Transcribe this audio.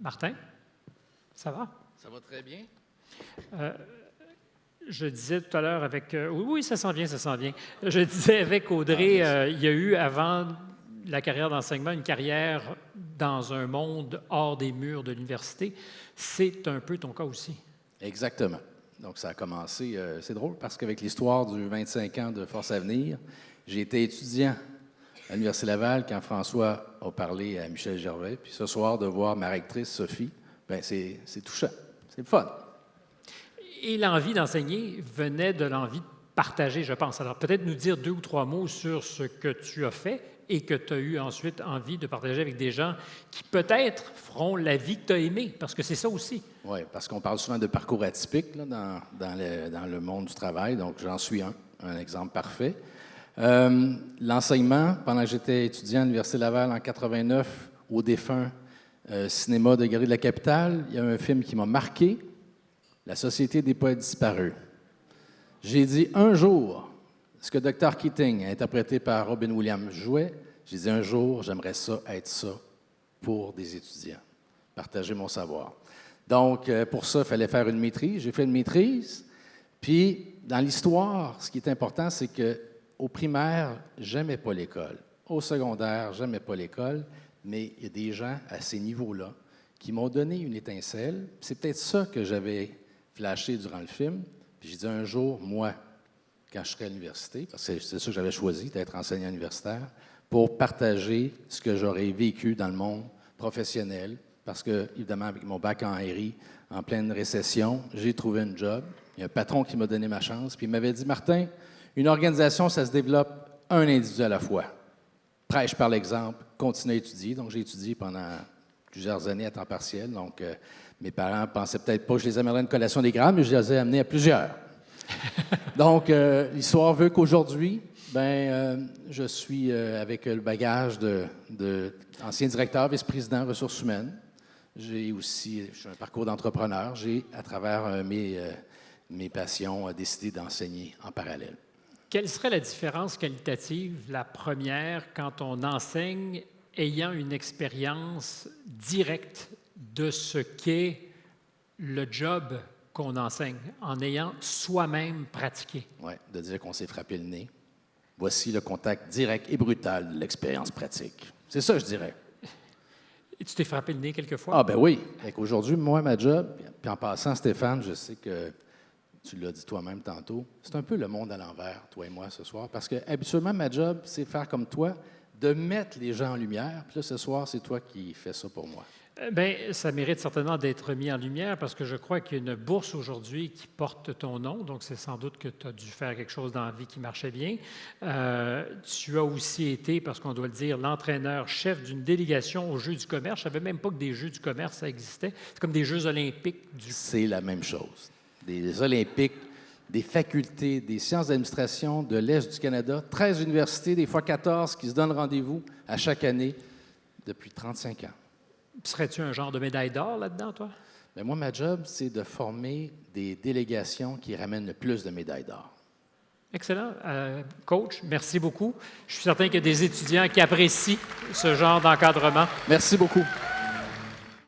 Martin, ça va? Ça va très bien. Je disais tout à l'heure avec... oui, ça s'en vient, ça s'en vient. Je disais avec Audrey, il y a eu, avant la carrière d'enseignement, une carrière dans un monde hors des murs de l'université. C'est un peu ton cas aussi. Exactement. Donc, ça a commencé, c'est drôle, parce qu'avec l'histoire du 25 ans de Force Avenir, j'ai été étudiant à l'Université Laval quand François a parlé à Michel Gervais. Puis ce soir, de voir ma rectrice, Sophie, bien, c'est touchant. C'est le fun. Et l'envie d'enseigner venait de l'envie de partager, je pense. Alors, peut-être nous dire 2 ou 3 mots sur ce que tu as fait et que tu as eu ensuite envie de partager avec des gens qui, peut-être, feront la vie que tu as aimée, parce que c'est ça aussi. Oui, parce qu'on parle souvent de parcours atypique là, dans le monde du travail, donc j'en suis un exemple parfait. L'enseignement, pendant que j'étais étudiant à l'Université Laval en 89, au défunt cinéma de Galerie de la Capitale, il y a un film qui m'a marqué, La Société des poètes disparus. J'ai dit un jour, ce que Dr. Keating, interprété par Robin Williams, jouait, j'ai dit un jour, j'aimerais ça être ça pour des étudiants, partager mon savoir. Donc, pour ça, il fallait faire une maîtrise. J'ai fait une maîtrise. Puis, dans l'histoire, ce qui est important, c'est qu'au primaire, j'aimais pas l'école. Au secondaire, j'aimais pas l'école. Mais il y a des gens à ces niveaux-là qui m'ont donné une étincelle. C'est peut-être ça que j'avais flashé durant le film. Puis j'ai dit un jour, moi, quand je serai à l'université, parce que c'est ça que j'avais choisi, d'être enseignant universitaire, pour partager ce que j'aurais vécu dans le monde professionnel. Parce que, évidemment, avec mon bac en RI, en pleine récession, j'ai trouvé un job. Il y a un patron qui m'a donné ma chance, puis il m'avait dit, Martin, une organisation, ça se développe un individu à la fois. Prêche par l'exemple, continue à étudier. Donc, j'ai étudié pendant plusieurs années à temps partiel. Donc, mes parents pensaient peut-être pas que je les amènerais à une collation des grades, mais je les ai amenés à plusieurs. Donc, l'histoire veut qu'aujourd'hui, je suis avec le bagage d'ancien directeur, vice-président ressources humaines. Je suis un parcours d'entrepreneur. J'ai, à travers mes passions, décidé d'enseigner en parallèle. Quelle serait la différence qualitative, la première, quand on enseigne ayant une expérience directe de ce qu'est le job qu'on enseigne, en ayant soi-même pratiqué? Oui, de dire qu'on s'est frappé le nez. Voici le contact direct et brutal de l'expérience pratique. C'est ça, je dirais. Et tu t'es frappé le nez quelquefois? Ah ben oui. Aujourd'hui, moi, ma job, puis en passant, Stéphane, je sais que tu l'as dit toi-même tantôt, c'est un peu le monde à l'envers, toi et moi, ce soir, parce que habituellement, ma job, c'est faire comme toi, de mettre les gens en lumière, puis là, ce soir, c'est toi qui fais ça pour moi. Bien, ça mérite certainement d'être mis en lumière parce que je crois qu'il y a une bourse aujourd'hui qui porte ton nom, donc c'est sans doute que tu as dû faire quelque chose dans la vie qui marchait bien. Tu as aussi été, parce qu'on doit le dire, l'entraîneur-chef d'une délégation aux Jeux du commerce. Je ne savais même pas que des Jeux du commerce, ça existait. C'est comme des Jeux olympiques du... C'est la même chose. Des Olympiques, des facultés, des sciences d'administration de l'Est du Canada, 13 universités, des fois 14, qui se donnent rendez-vous à chaque année depuis 35 ans. Serais-tu un genre de médaille d'or là-dedans, toi? Bien, moi, ma job, c'est de former des délégations qui ramènent le plus de médailles d'or. Excellent. Coach, merci beaucoup. Je suis certain qu'il y a des étudiants qui apprécient ce genre d'encadrement. Merci beaucoup.